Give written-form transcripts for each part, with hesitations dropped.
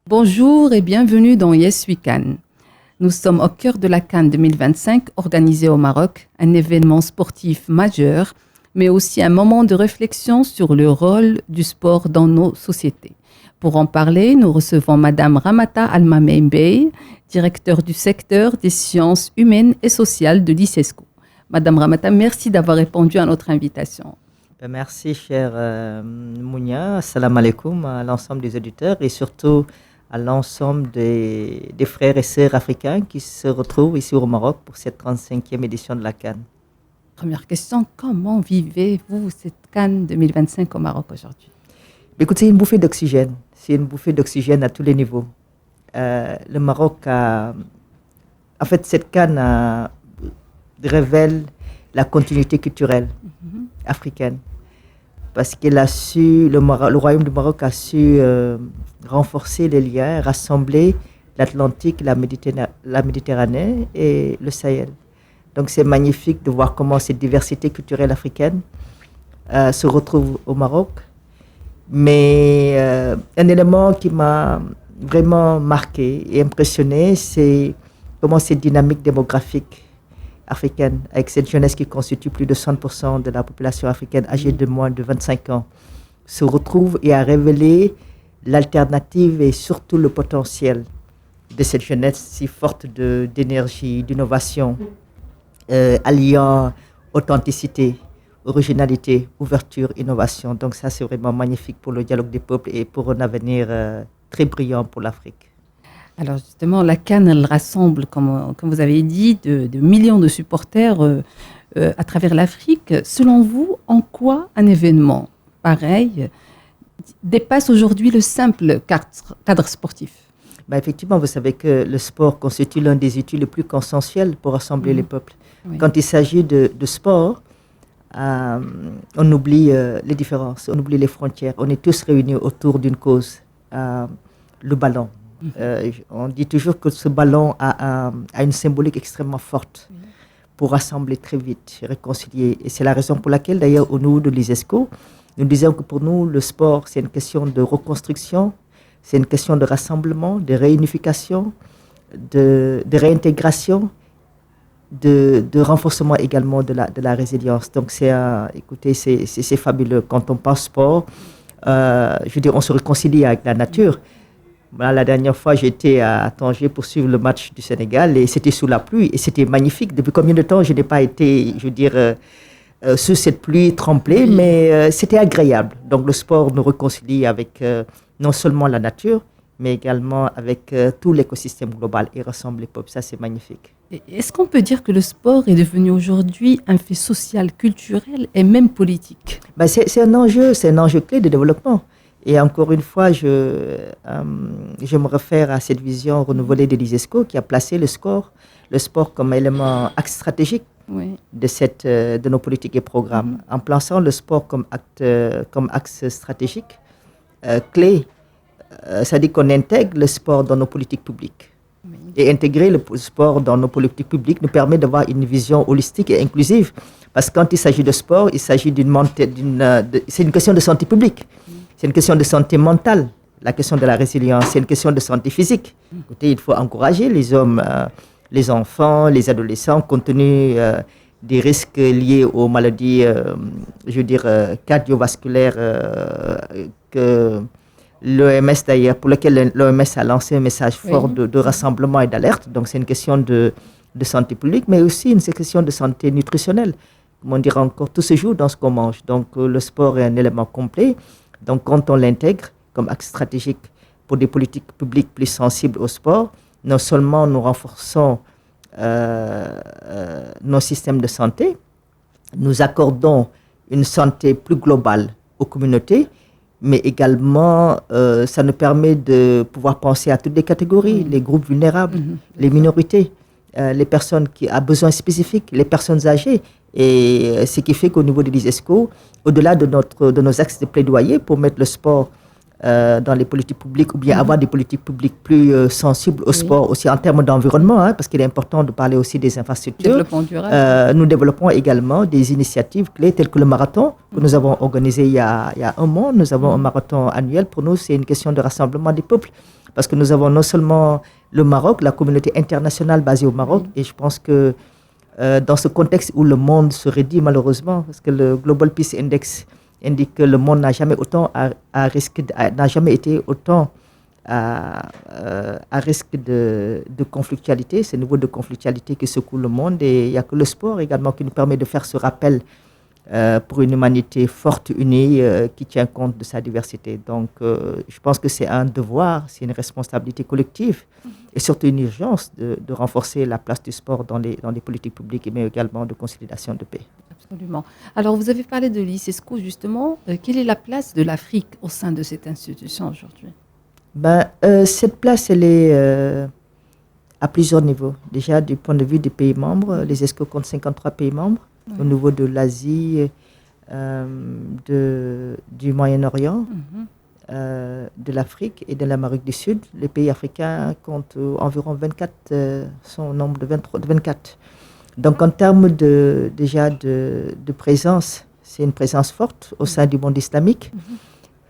Bonjour et bienvenue dans Yes We Can. Nous sommes au cœur de la CAN 2025 organisée au Maroc, un événement sportif majeur, mais aussi un moment de réflexion sur le rôle du sport dans nos sociétés. Pour en parler, nous recevons Madame Ramata Almamey Bey, directeur du secteur des sciences humaines et sociales de l'ICESCO. Madame Ramata, merci d'avoir répondu à notre invitation. Merci, chère Mounia. Assalamu alaikum à l'ensemble des auditeurs et surtout à l'ensemble des frères et sœurs africains qui se retrouvent ici au Maroc pour cette 35e édition de la CAN. Première question, comment vivez-vous cette CAN 2025 au Maroc aujourd'hui? Écoute, c'est une bouffée d'oxygène. C'est une bouffée d'oxygène à tous les niveaux. Le Maroc a... En fait, cette CAN révèle la continuité culturelle africaine. Parce qu'elle a su, le Royaume du Maroc a su renforcer les liens, rassembler l'Atlantique, la Méditerranée et le Sahel. Donc c'est magnifique de voir comment cette diversité culturelle africaine se retrouve au Maroc. Mais un élément qui m'a vraiment marqué et impressionné, c'est comment cette dynamique démographique africaine, avec cette jeunesse qui constitue plus de 100% de la population africaine âgée de moins de 25 ans, se retrouve et a révélé l'alternative et surtout le potentiel de cette jeunesse si forte d'énergie, d'innovation, alliant authenticité, originalité, ouverture, innovation. Donc ça, c'est vraiment magnifique pour le dialogue des peuples et pour un avenir très brillant pour l'Afrique. Alors justement, la CAN, elle rassemble, comme vous avez dit, de millions de supporters à travers l'Afrique. Selon vous, en quoi un événement pareil dépasse aujourd'hui le simple cadre sportif? Effectivement, vous savez que le sport constitue l'un des outils les plus consensuels pour rassembler les peuples. Oui. Quand il s'agit de sport, on oublie les différences, on oublie les frontières. On est tous réunis autour d'une cause, le ballon. On dit toujours que ce ballon a une symbolique extrêmement forte pour rassembler très vite, réconcilier. Et c'est la raison pour laquelle, d'ailleurs, au niveau de l'ICESCO, nous disons que pour nous, le sport, c'est une question de reconstruction, c'est une question de rassemblement, de réunification, de réintégration, de renforcement également de la résilience. Donc, écoutez, c'est fabuleux. Quand on pense sport, je veux dire, on se réconcilie avec la nature. Voilà, la dernière fois, j'étais à Tanger pour suivre le match du Sénégal et c'était sous la pluie et c'était magnifique. Depuis combien de temps je n'ai pas été, je veux dire, sous cette pluie trempée, mais c'était agréable. Donc le sport nous réconcilie avec non seulement la nature, mais également avec tout l'écosystème global et rassemble les peuples. Ça, c'est magnifique. Est-ce qu'on peut dire que le sport est devenu aujourd'hui un fait social, culturel et même politique? C'est un enjeu clé de développement. Et encore une fois, je me réfère à cette vision renouvelée de l'ICESCO qui a placé le sport comme élément axe stratégique de nos politiques et programmes. En plaçant le sport comme axe stratégique clé, ça dit qu'on intègre le sport dans nos politiques publiques. Et intégrer le sport dans nos politiques publiques nous permet d'avoir une vision holistique et inclusive. Parce que quand il s'agit de sport, il s'agit c'est une question de santé publique. C'est une question de santé mentale, la question de la résilience, c'est une question de santé physique. Écoutez, il faut encourager les hommes, les enfants, les adolescents, compte tenu des risques liés aux maladies, je veux dire, cardiovasculaires, que l'OMS d'ailleurs, pour lequel l'OMS a lancé un message fort de rassemblement et d'alerte. Donc c'est une question de santé publique, mais aussi une question de santé nutritionnelle. Comment dire encore, tout se joue dans ce qu'on mange. Donc le sport est un élément complet. Donc, quand on l'intègre comme axe stratégique pour des politiques publiques plus sensibles au sport, non seulement nous renforçons nos systèmes de santé, nous accordons une santé plus globale aux communautés, mais également ça nous permet de pouvoir penser à toutes les catégories, les groupes vulnérables, les minorités, les personnes qui ont besoins spécifiques, les personnes âgées. Et ce qui fait qu'au niveau de l'ICESCO, au-delà de nos axes de plaidoyer pour mettre le sport dans les politiques publiques, ou bien avoir des politiques publiques plus sensibles au sport, aussi en termes d'environnement, parce qu'il est important de parler aussi des infrastructures. Développement durable. Nous développons également des initiatives clés telles que le marathon que nous avons organisé il y a un mois. Nous avons un marathon annuel. Pour nous, c'est une question de rassemblement des peuples, parce que nous avons non seulement le Maroc, la communauté internationale basée au Maroc, et je pense que dans ce contexte où le monde se réduit malheureusement, parce que le Global Peace Index indique que le monde n'a jamais été autant à risque de conflictualité, ce niveau de conflictualité qui secoue le monde, et il n'y a que le sport également qui nous permet de faire ce rappel pour une humanité forte, unie, qui tient compte de sa diversité. Donc je pense que c'est un devoir, c'est une responsabilité collective et surtout une urgence de renforcer la place du sport dans les politiques publiques, mais également de consolidation de paix. Absolument. Alors, vous avez parlé de l'ICESCO, justement. Quelle est la place de l'Afrique au sein de cette institution aujourd'hui? Cette place, elle est à plusieurs niveaux. Déjà, du point de vue des pays membres, les ESCO comptent 53 pays membres. Au niveau de l'Asie, du Moyen-Orient, de l'Afrique et de l'Amérique du Sud. Les pays africains comptent environ 24, sont au nombre de 24. Donc, en termes de présence, c'est une présence forte au sein du monde islamique,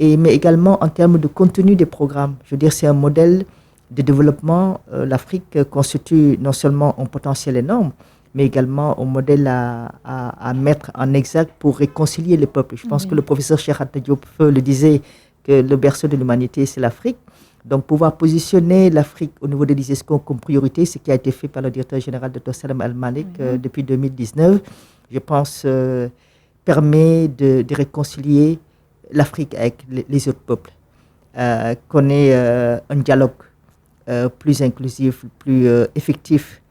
mais également en termes de contenu des programmes. Je veux dire, c'est un modèle de développement. L'Afrique constitue non seulement un potentiel énorme, mais également un modèle à mettre en exergue pour réconcilier les peuples. Je pense que le professeur Cheikh Anta Diop le disait, que le berceau de l'humanité, c'est l'Afrique. Donc, pouvoir positionner l'Afrique au niveau de l'ICESCO comme priorité, ce qui a été fait par le directeur général de Salam Al-Malik depuis 2019, je pense, permet de réconcilier l'Afrique avec les autres peuples. Qu'on ait un dialogue plus inclusif, plus effectif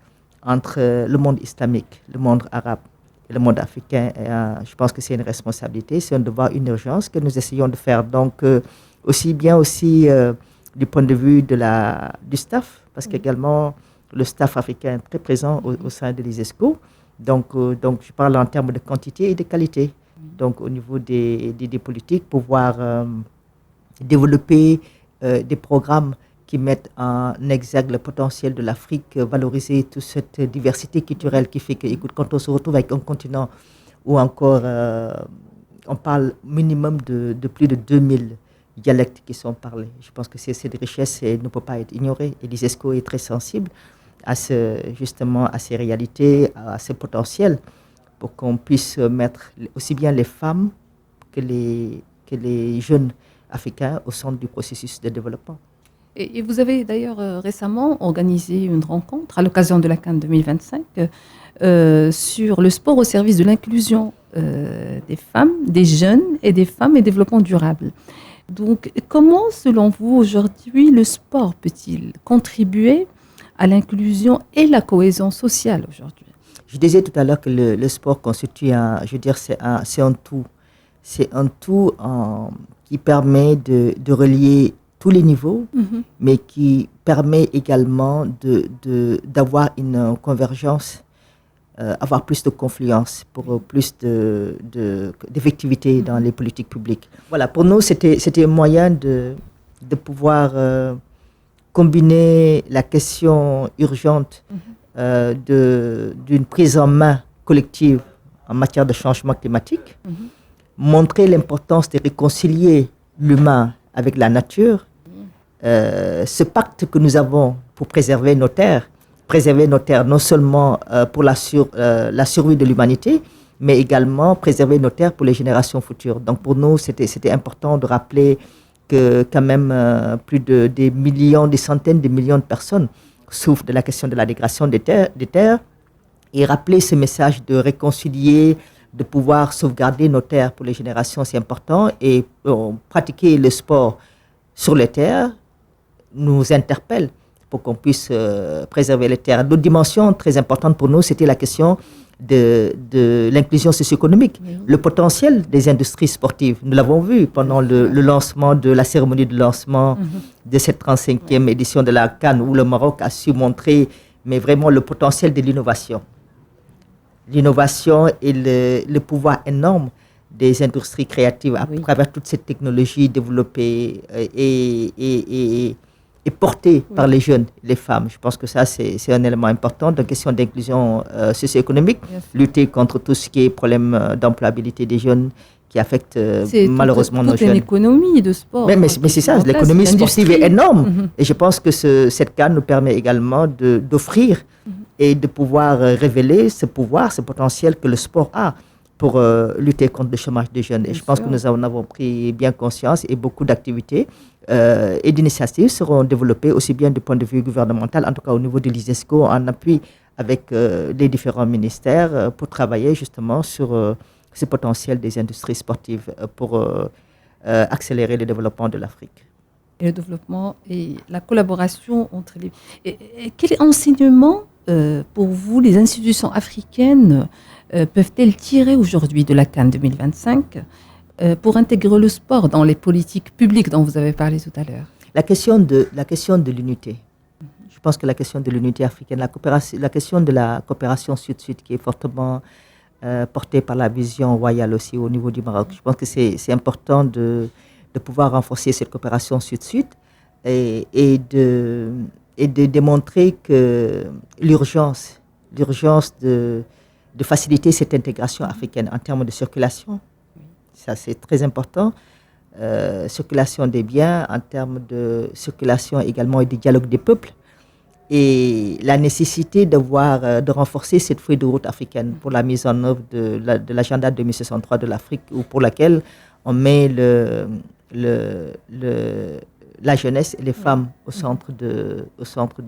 entre le monde islamique, le monde arabe et le monde africain. Je pense que c'est une responsabilité, c'est un devoir, une urgence que nous essayons de faire. Donc, aussi du point de vue du staff, parce qu'également le staff africain est très présent au sein de l'ICESCO. Donc, je parle en termes de quantité et de qualité. Donc, au niveau des politiques, pouvoir développer des programmes qui mettent en exergue le potentiel de l'Afrique, valoriser toute cette diversité culturelle qui fait que, écoute, quand on se retrouve avec un continent où encore on parle minimum de plus de 2000 dialectes qui sont parlés. Je pense que cette richesse ne peut pas être ignorée. Et l'ICESCO est très sensible justement à ces réalités, à ces potentiels, pour qu'on puisse mettre aussi bien les femmes que les jeunes africains au centre du processus de développement. Et vous avez d'ailleurs récemment organisé une rencontre à l'occasion de la CAN 2025 sur le sport au service de l'inclusion des femmes, des jeunes et des femmes et développement durable. Donc, comment, selon vous, aujourd'hui, le sport peut-il contribuer à l'inclusion et la cohésion sociale aujourd'hui? Je disais tout à l'heure que le sport constitue c'est un tout. C'est un tout qui permet de relier tous les niveaux, mais qui permet également d'avoir une convergence, avoir plus de confluence pour plus d'effectivité dans les politiques publiques. Voilà, pour nous, c'était un moyen de pouvoir combiner la question urgente d'une prise en main collective en matière de changement climatique, montrer l'importance de réconcilier l'humain avec la nature, ce pacte que nous avons pour préserver nos terres non seulement pour la survie de l'humanité, mais également préserver nos terres pour les générations futures. Donc pour nous, c'était important de rappeler que quand même plus des millions, des centaines de millions de personnes souffrent de la question de la dégradation des terres, et rappeler ce message de réconcilier, de pouvoir sauvegarder nos terres pour les générations, c'est important, et pratiquer le sport sur les terres nous interpelle pour qu'on puisse préserver les terres. D'autres dimensions très importantes pour nous, c'était la question de l'inclusion socio-économique, le potentiel des industries sportives. Nous l'avons vu pendant le lancement de la cérémonie de lancement de cette 35e édition de la CAN, où le Maroc a su montrer mais vraiment le potentiel de l'innovation. L'innovation et le pouvoir énorme des industries créatives à travers toute cette technologie développée et portée par les jeunes, les femmes. Je pense que ça, c'est un élément important de question d'inclusion socio-économique, lutter contre tout ce qui est problème d'employabilité des jeunes qui affecte malheureusement nos jeunes. C'est une économie de sport. Mais c'est ça, l'économie sportive est énorme. Et je pense que cette CAN nous permet également d'offrir et de pouvoir révéler ce pouvoir, ce potentiel que le sport a pour lutter contre le chômage des jeunes. Et je pense que nous en avons pris bien conscience et beaucoup d'activités et d'initiatives seront développées aussi bien du point de vue gouvernemental, en tout cas au niveau de l'ISESCO, en appui avec les différents ministères pour travailler justement sur ce potentiel des industries sportives pour accélérer le développement de l'Afrique. Et le développement et la collaboration entre les... Et quel enseignement, pour vous, les institutions africaines peuvent-elles tirer aujourd'hui de la CAN 2025 pour intégrer le sport dans les politiques publiques dont vous avez parlé tout à l'heure? La question de l'unité. Je pense que la question de l'unité africaine, la question de la coopération sud-sud qui est fortement portée par la vision royale aussi au niveau du Maroc. Je pense que c'est important de pouvoir renforcer cette coopération sud-sud et de démontrer que l'urgence de faciliter cette intégration africaine en termes de circulation, ça c'est très important, circulation des biens, en termes de circulation également et du dialogue des peuples, et la nécessité de renforcer cette feuille de route africaine pour la mise en œuvre de l'agenda 2063 de l'Afrique, ou pour laquelle on met la jeunesse et les femmes au centre de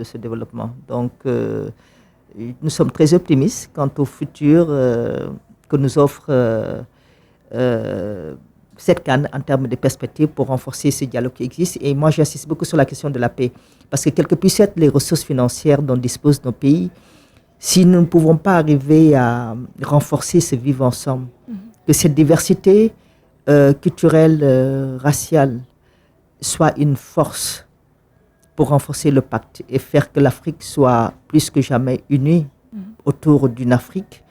ce développement. Donc, nous sommes très optimistes quant au futur que nous offre cette CAN en termes de perspectives pour renforcer ce dialogue qui existe. Et moi, j'insiste beaucoup sur la question de la paix. Parce que quelles que puissent être les ressources financières dont disposent nos pays, si nous ne pouvons pas arriver à renforcer ce vivre ensemble, que cette diversité culturelle, raciale, soit une force pour renforcer le pacte et faire que l'Afrique soit plus que jamais unie autour d'une Afrique,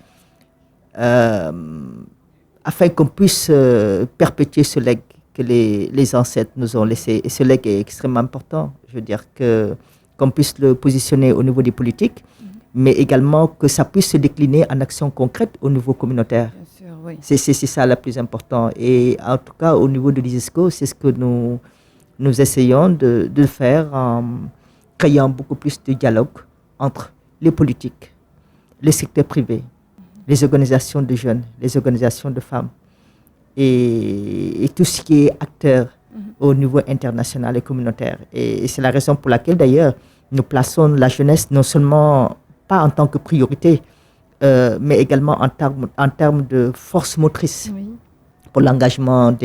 afin qu'on puisse perpétuer ce legs que les ancêtres nous ont laissé. Et ce legs est extrêmement important. Je veux dire qu'on puisse le positionner au niveau des politiques, mais également que ça puisse se décliner en actions concrètes au niveau communautaire. Bien sûr, oui. C'est ça le plus important. Et en tout cas, au niveau de l'ISESCO, c'est ce que nous essayons de faire en créant beaucoup plus de dialogue entre les politiques, le secteur privé, les organisations de jeunes, les organisations de femmes et tout ce qui est acteur au niveau international et communautaire. Et c'est la raison pour laquelle d'ailleurs nous plaçons la jeunesse non seulement pas en tant que priorité, mais également en termes de force motrice pour l'engagement,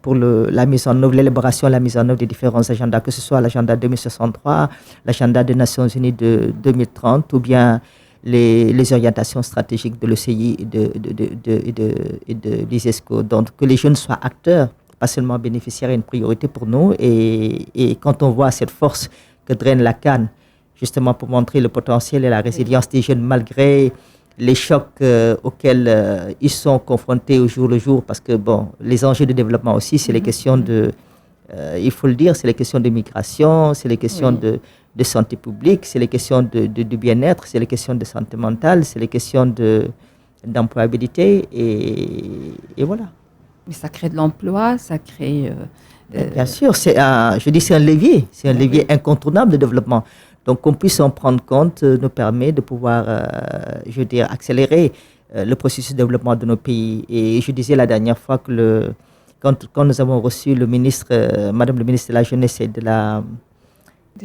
pour la mise en œuvre, l'élaboration et la mise en œuvre des différents agendas, que ce soit l'agenda 2063, l'agenda des Nations Unies de 2030 ou bien les orientations stratégiques de l'OCI et de l'ISESCO. Donc, que les jeunes soient acteurs, pas seulement bénéficiaires, est une priorité pour nous. Et quand on voit cette force que draine la CAN, justement pour montrer le potentiel et la résilience des jeunes malgré les chocs auxquels ils sont confrontés au jour le jour, parce que bon, les enjeux de développement aussi, c'est les questions il faut le dire, c'est les questions de migration, c'est les questions de santé publique, c'est les questions de bien-être, c'est les questions de santé mentale, c'est les questions d'employabilité et voilà. Mais ça crée de l'emploi, ça crée... Bien sûr, c'est un levier incontournable de développement. Donc qu'on puisse en prendre compte nous permet de pouvoir, accélérer le processus de développement de nos pays. Et je disais la dernière fois que quand nous avons reçu Madame le ministre de la Jeunesse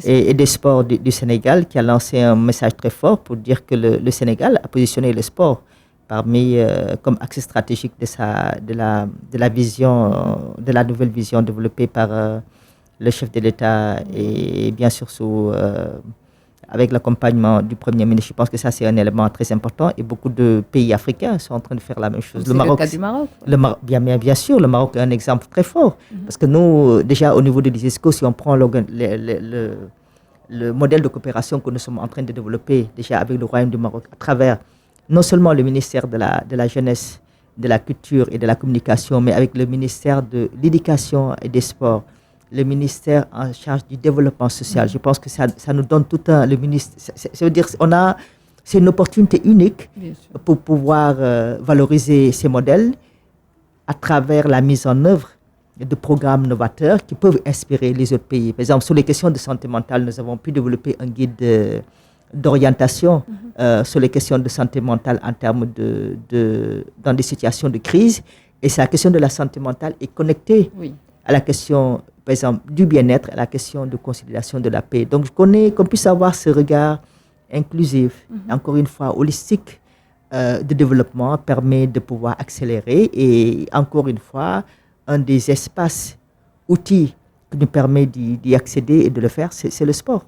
et des Sports du Sénégal, qui a lancé un message très fort pour dire que le Sénégal a positionné le sport comme axe stratégique de la vision, de la nouvelle vision développée par le chef de l'État et bien sûr avec l'accompagnement du Premier ministre. Je pense que ça c'est un élément très important et beaucoup de pays africains sont en train de faire la même chose. C'est le cas du Maroc. Bien sûr, le Maroc est un exemple très fort parce que nous, déjà au niveau de l'ISESCO, si on prend le modèle de coopération que nous sommes en train de développer déjà avec le Royaume du Maroc à travers non seulement le ministère de la Jeunesse, de la culture et de la communication, mais avec le ministère de l'Éducation et des Sports, le ministère en charge du développement social. Je pense que ça nous donne tout un... Le ministère, ça veut dire c'est une opportunité unique pour pouvoir valoriser ces modèles à travers la mise en œuvre de programmes novateurs qui peuvent inspirer les autres pays. Par exemple, sur les questions de santé mentale, nous avons pu développer un guide d'orientation sur les questions de santé mentale en termes dans des situations de crise. Et la question de la santé mentale est connectée à la question, par exemple, du bien-être, à la question de conciliation de la paix. Donc, qu'on puisse avoir ce regard inclusif, encore une fois, holistique, de développement permet de pouvoir accélérer. Et encore une fois, un des espaces, outils qui nous permet d'y accéder et de le faire, c'est le sport.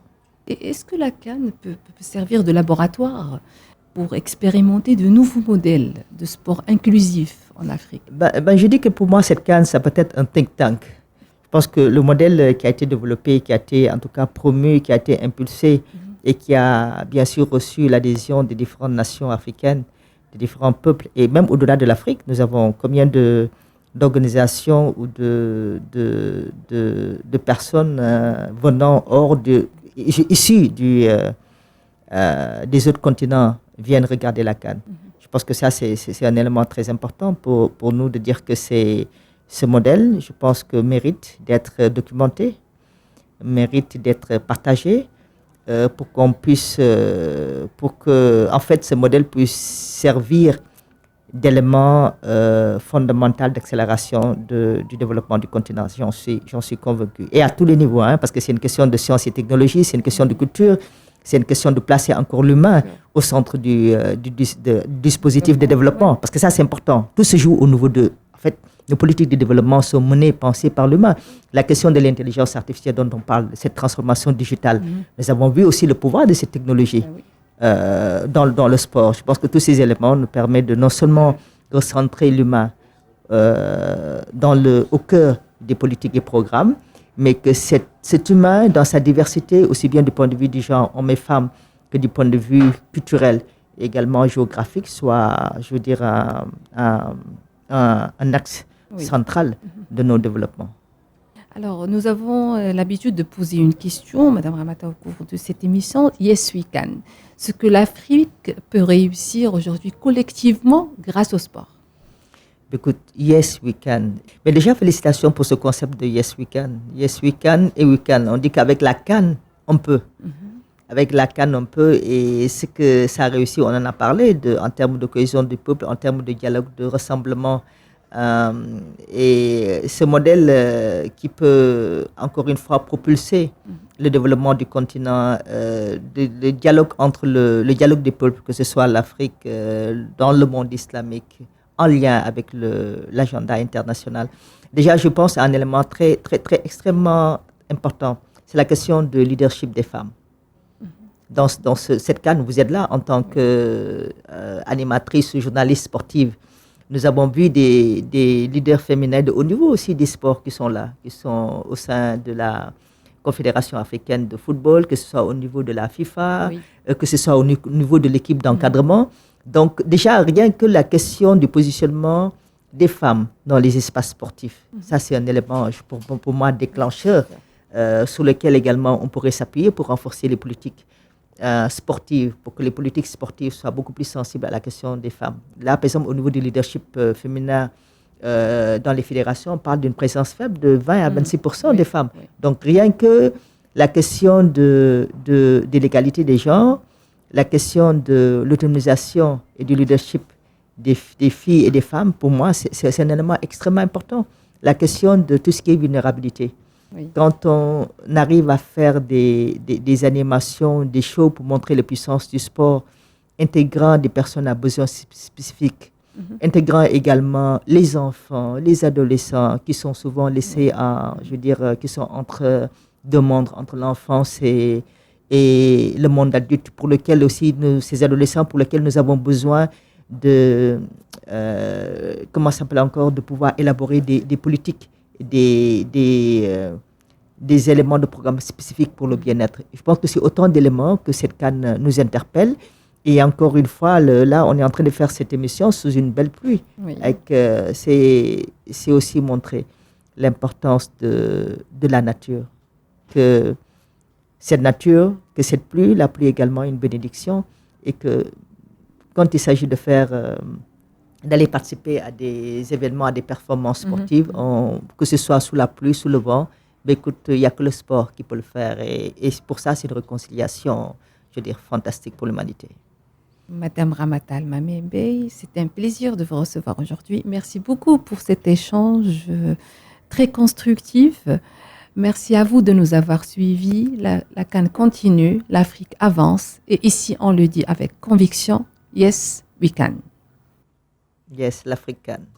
Et est-ce que la CAN peut servir de laboratoire pour expérimenter de nouveaux modèles de sport inclusif en Afrique? Je dis que pour moi, cette CAN, ça peut être un think tank. Je pense que le modèle qui a été développé, qui a été en tout cas promu, qui a été impulsé et qui a bien sûr reçu l'adhésion des différentes nations africaines, des différents peuples, et même au-delà de l'Afrique, nous avons combien d'organisations ou de personnes venant issus des autres continents viennent regarder la CAN. Je pense que ça, c'est un élément très important pour nous de dire que ce modèle, je pense que mérite d'être documenté, mérite d'être partagé, pour qu'on puisse, pour que, en fait, ce modèle puisse servir d'élément fondamental d'accélération du développement du continent. J'en suis convaincu. Et à tous les niveaux, parce que c'est une question de sciences et technologies, c'est une question de culture, c'est une question de placer encore l'humain au centre du dispositif de développement. Parce que ça, c'est important. Tout se joue au niveau en fait, nos politiques de développement sont menées, pensées par l'humain. La question de l'intelligence artificielle dont on parle, cette transformation digitale, nous avons vu aussi le pouvoir de cette technologie. Dans le sport. Je pense que tous ces éléments nous permettent de non seulement recentrer l'humain au cœur des politiques et programmes, mais que cet humain, dans sa diversité, aussi bien du point de vue du genre hommes et femmes que du point de vue culturel, également géographique, soit, je veux dire, un axe central de nos développements. Alors, nous avons l'habitude de poser une question, Madame Ramata, au cours de cette émission, Yes We Can. Ce que l'Afrique peut réussir aujourd'hui collectivement grâce au sport. Écoute, Yes We Can. Mais déjà, félicitations pour ce concept de Yes We Can. Yes We Can et We Can. On dit qu'avec la CAN, on peut. Avec la CAN, on peut. Et ce que ça a réussi, on en a parlé, en termes de cohésion du peuple, en termes de dialogue, de rassemblement. Et ce modèle qui peut, encore une fois, propulser le développement du continent, le dialogue entre le dialogue des peuples, que ce soit l'Afrique, dans le monde islamique, en lien avec l'agenda international. Déjà, je pense à un élément très, très, très extrêmement important. C'est la question de leadership des femmes. Dans cette CAN, vous êtes là en tant qu'animatrice ou journaliste sportive. Nous avons vu des leaders féminins de haut niveau aussi des sports qui sont là, qui sont au sein de la Confédération africaine de football, que ce soit au niveau de la FIFA, que ce soit au niveau de l'équipe d'encadrement. Donc déjà, rien que la question du positionnement des femmes dans les espaces sportifs, ça c'est un élément pour moi déclencheur sur lequel également on pourrait s'appuyer pour renforcer les politiques sportives, pour que les politiques sportives soient beaucoup plus sensibles à la question des femmes. Là, par exemple, au niveau du leadership féminin dans les fédérations, on parle d'une présence faible de 20 à 26% des femmes. Donc, rien que la question de l'égalité des genres, la question de l'autonomisation et du leadership des filles et des femmes, pour moi, c'est un élément extrêmement important. La question de tout ce qui est vulnérabilité. Quand on arrive à faire des animations, des shows pour montrer la puissance du sport, intégrant des personnes à besoins spécifiques, intégrant également les enfants, les adolescents qui sont souvent laissés qui sont entre deux mondes, entre l'enfance et le monde adulte, pour lequel aussi, ces adolescents, pour lesquels nous avons besoin de pouvoir élaborer des politiques, des éléments de programme spécifiques pour le bien-être. Je pense que c'est autant d'éléments que cette CAN nous interpelle Et encore une fois, là, on est en train de faire cette émission sous une belle pluie. Oui. C'est aussi montrer l'importance de la nature. Que cette nature, que cette pluie, la pluie est également une bénédiction. Et que quand il s'agit de d'aller participer à des événements, à des performances sportives, que ce soit sous la pluie, sous le vent, ben écoute, il n'y a que le sport qui peut le faire. Et pour ça, c'est une réconciliation, je veux dire, fantastique pour l'humanité. Madame Ramata Alma-Membey, c'était un plaisir de vous recevoir aujourd'hui. Merci beaucoup pour cet échange très constructif. Merci à vous de nous avoir suivis. La CAN continue, l'Afrique avance. Et ici, on le dit avec conviction, yes, we can. Yes, l'Afrique can.